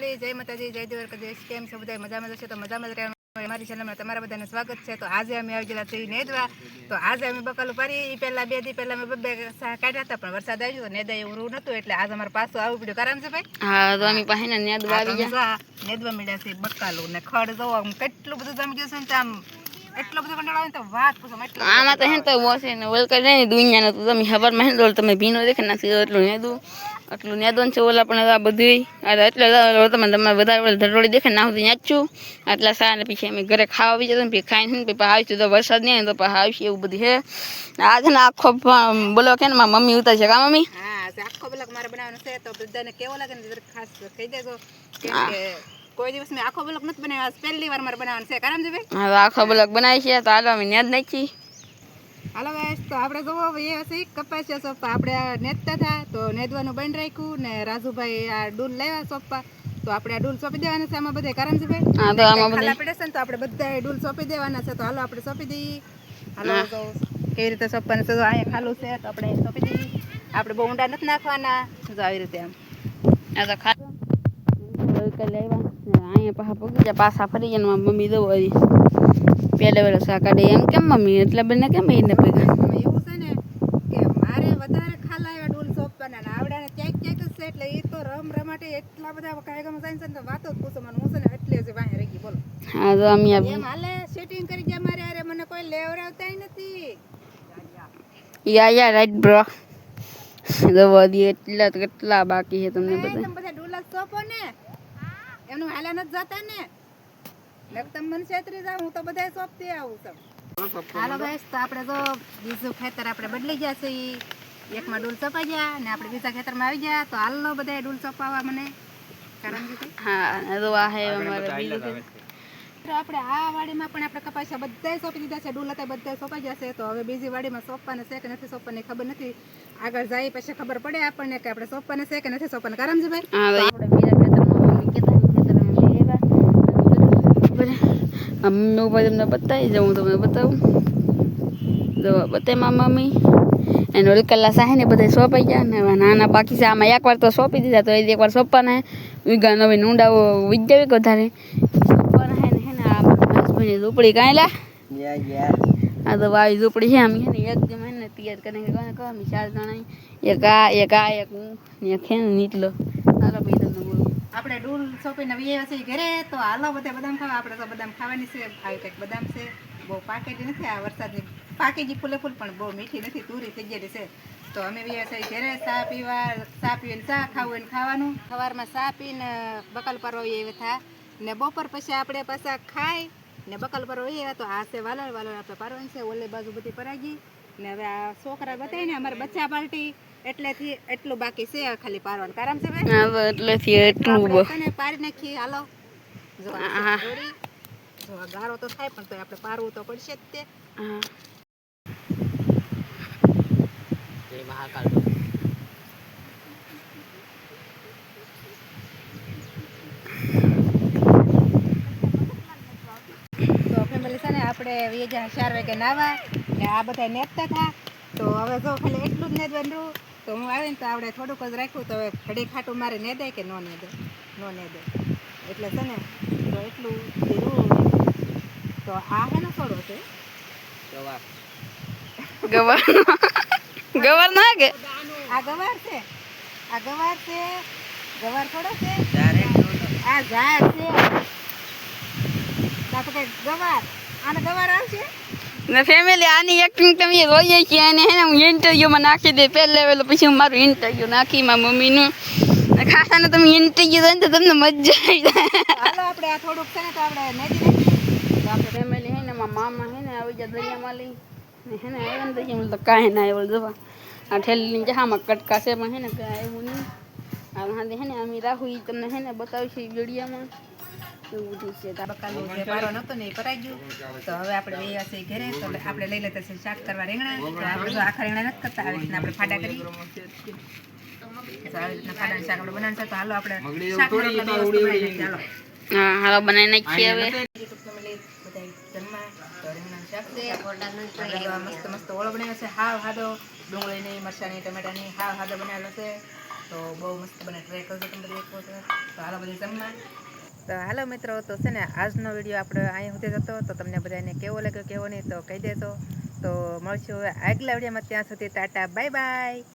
Family, જય માતાજી, જય દ્વારકાધીશ. કેમ છો બધા? મજામાં જશે તો મજામાં જ રહેવાનું. અમારી ચેનલમાં તમારા બધાનું સ્વાગત છે. તો આજે અમે આવી ગયેલા છીએ નેદવા. તો આજે અમે બકાલું પારી પહેલા 2 દી પહેલા અમે 2 કાઢ્યા હતા, પણ વરસાદ આવ્યો નેદા એવું નતું, એટલે આજે અમારે પાછું આવવું પડ્યું. કારણ છે ભાઈ? હા, તો અમે પાસે નેદવા આવી ગયા. નેદવા મળ્યા છે બકાલું ને ખડ જોવા કેટલું બધું જમી ગયું છે ને આમ એટલો બધો કંટાળો આવે તો વાત પૂછો. આમાં તો હે તો મોસે ને વલકા જાય ને દુનિયાનો તો તમે ખબર માં હે તમે ભીનો દેખે નાખી એટલું નેદું એટલું નેદન છે ઓલા પણ આ બધું એટલે તમે વધારે ધરોડી દેખે નાખું નાચું આટલા સા ને પછી અમે ઘરે ખાવા આવી જતા ને ખાઈને પછી આવીશું તો વરસાદ નહીં તો પછી આવશે એવું બધું હે. આજે ને આખો બોલો કે ને મારી મમ્મી ઉતાર છે કા મમ્મી? હા, આખો બ્લોગ મારે બનાવવાનો છે તો બધાને કેવો લાગે ને ખાસ કહી દેજો કે કોઈ દિવસ મેં આખો બ્લોગ નથી બનાવ્યો, આજ પહેલી વાર મારે બનાવવાનો છે. કારણ છે ભાઈ? હા, આખો બ્લોગ બનાવી છે તો હાલો અમે નેદ નાખી. હાલો ગાઈસ, તો આપણે જોવો એ હશે કપાસિયા સોપા આપણે નેદતા હતા તો નેદવાનું બંધ રાખ્યું ને રાજુભાઈ આ ડૂલ લાવ્યા સોપા તો આપણે આ ડૂલ સોંપી દેવાના છે આમાં બધા. કારણ છે ભાઈ? હા, તો આમાં ખાલા પડે છે ને તો આપણે બધા ડૂલ સોંપી દેવાના છે. તો હાલો આપણે સોંપી દઈએ. હાલો તો કેવી રીતે સોંપવાનું છે? તો અહીંયા ખાલું છે તો આપણે સોંપી દઈએ. આપણે બહુ ઊંડા નથી નાખવાના. જો આવી રીતે આમ આ તો ખાધું અહીંયા પાછા ફરી ગયા મારી મમ્મી દો પેલે વેલો શાક કાઢે એમ કેમ મમ્મી એટલે બંને કેમ એને પૈસા એવું છે ને કે મારે વધારે ખાલા એવા ડૂલ સોંપવાના ને આવડાને ક્યાંક ક્યાંક જ છે એટલે એ તો રમાટે એટલા બધા કાયગામાં સાયન્સ ને તો વાતો જ પૂછો મને. હું છે ને એટલે જ વાહે રહી ગઈ બોલો. હા, તો અમે એમ હાલે સેટિંગ કરી ગયા મારે. અરે મને કોઈ લેવરાવતાય નથી. યા રાઈટ બ્રો. દવા દી એટલા કેટલા બાકી છે તમને તમે બધા ડૂલા સોંપો ને એમનું હાલા નથી જતા ને તમે મને છેતરી જાવ. હું તો બધા સોંપતી આવું છું. હાલો ગાઈસ, તો આપણે જો બીજું ખેતર આપણે બદલી ગયા છે. એકમાં ડૂલ સોંપાઈ ગયા ને આપણે બીજા ખેતરમાં આવી ગયા. તો હાલો બધા ડૂલ સોંપાવા મને. કારણ કે હા, તો આ હે અમારે બીજું આપણે આ વાડીમાં પણ આપણે કપાસિયા બધાય સોંપી દીધા છે. ડૂલ હતા બધા સોંપાઈ ગયા છે. તો હવે બીજી વાડીમાં સોંપવાના છે કે નથી સોંપવાની ખબર નથી. આગળ જાય પછી ખબર પડે આપણને કે આપણે સોંપવાના છે કે નથી સોંપવાના. કારણ છે ભાઈ? હા, આપણે બીજા ખેતરમાં મમ્મી કહેતા ખેતરમાં લેવા મમ્મી ઉપર તમને બતાવી જાઉં તમને બતાવું તો બતાવી મારી મમ્મી એને ઓલકલ્લા સાહે ને બધા સોંપાઈ ગયા ને નાના બાકી છે. આમાં એકવાર તો સોંપી દીધા તો એકવાર સોંપવાના વીઘા નવી ઊંડાઓ વીજાવી વધારે સોંપવાના હે ને આ ભાઈ ઝૂંપડી કાંઈલા આ તો વાવી ઝૂંપડી છે આમ છે ને એકદમ હે ને તૈયાર કરીને કહો અમે 4 જણા એક હું ને એક હે ને નીચલો હાલો ભાઈ તમને બોલું આપણે ડૂલ સોંપીને વીએ છે ઘરે. તો હાલો બધા બદામ ખાવા. આપણે તો બદામ ખાવાની છે. આવી કંઈક બદામ છે બહુ પાકેલી નથી. આ વરસાદની પાકેજી ફૂલે ફૂલ પણ બહુ મીઠી નથી, તુરી થઈ ગયેલી છે. તો અમે વીએ છે ઘરે ચા પીને ચા ખાવું એને ખાવાનું. સવારમાં ચા પીને બકાલ પરવા એવા થા ને બપોર પછી આપણે પાછા ખાઈ ને બકાલ પરવા એવા. તો આ છે વાલર આપણે પારવાની છે. ઓલે બાજુ બધી પરાગી ને હવે આ છોકરા બતાવીને અમારે બચ્ચા પાર્ટી એટલેથી એટલું બાકી છે ખાલી પારવાનું. કારણ છે ભાઈ? હા, એટલેથી એટલું પારી નાખી. હાલો જો ગારો તો થાય પણ તો આપણે પારવું તો પડશે જ તે. તો ફેમિલી છે ને આપણે 4 વાગે નાવા ને આ બધા નેતતા હતા. તો હવે જો ખાલી એટલું જ નેદવાનું. તો હું આવીને તો આપણે થોડુંક જ રાખ્યું. તો હવે ઘડી ખાટું મારે નેદાય કે નો નેદે એટલે છે ને તો એટલું ધીરું. તો આ હે ને થોડો છે ગવાર ના કે આ ગવાર છે. ગવાર થોડો છે. આ ઝાડ છે. ગવાર આને ગવાર આવશે ને ફેમિલી આની એક્ટિંગ તમે જોઈએ છે અને હે ને હું ઇન્ટરવ્યુમાં નાખી દે પહેલે વેલો પછી હું મારું ઇન્ટરવ્યુ નાખી મારી મમ્મીનું ખાસાને તમે ઇન્ટરવ્યુ દો ને તો તમને મજા આવી જાય. હાલો આપણે આ થોડુંક છે ને તો આપણે નેદી નાખીએ. તો આપણે ફેમિલી હે ને મારા મામા હે ને આવી જાય દરિયામાં લઈ ને હે ને આવ્યા ને દરિયામાં તો કાંઈ ના આવ્યું જવા આ ઠેલીની જહામાં કટકા છે પણ હે ને કાંઈ આવ્યું નહીં. આ હાથે હે ને અમે રાખું એ તમને હે ને બતાવીશું વિડીયામાં એવું બધું છે. બકાલું જે પારો નતો ને એ પરાઈ ગયું. તો હવે આપણે વૈયા છે ઘરે. તો આપણે લઈ લેતા છે શાક કરવા રીંગણા. તો આપણે જો આખા રીંગણા નથી કરતા, આવી રીતના આપણે ફાડા કરી. તો આવી રીતના ફાડાનું શાક આપણે બનાવવાનું છે. તો હાલો આપણે શાક હાલો બનાવી નાખીએ હવે. મસ્ત મસ્ત ઓળો બનાવ્યો છે. હાવ હાદો ડુંગળીની મરચાની ટમેટાની હાવ હાદો બનાવેલો છે. તો બહુ મસ્ત બને, ટ્રાય કરજો તમે બધા એક વખત. તો હાલો બધી જમવા. તો હાલો મિત્રો, તો છે ને આજનો વિડીયો આપણે અહીંયા સુધી હતો. તો તમને બધાને કેવો લાગ્યો કેવો નહીં તો કહી દેજો. તો મળશું હવે આગલા વિડીયોમાં. ત્યાં સુધી ટાટા બાય બાય.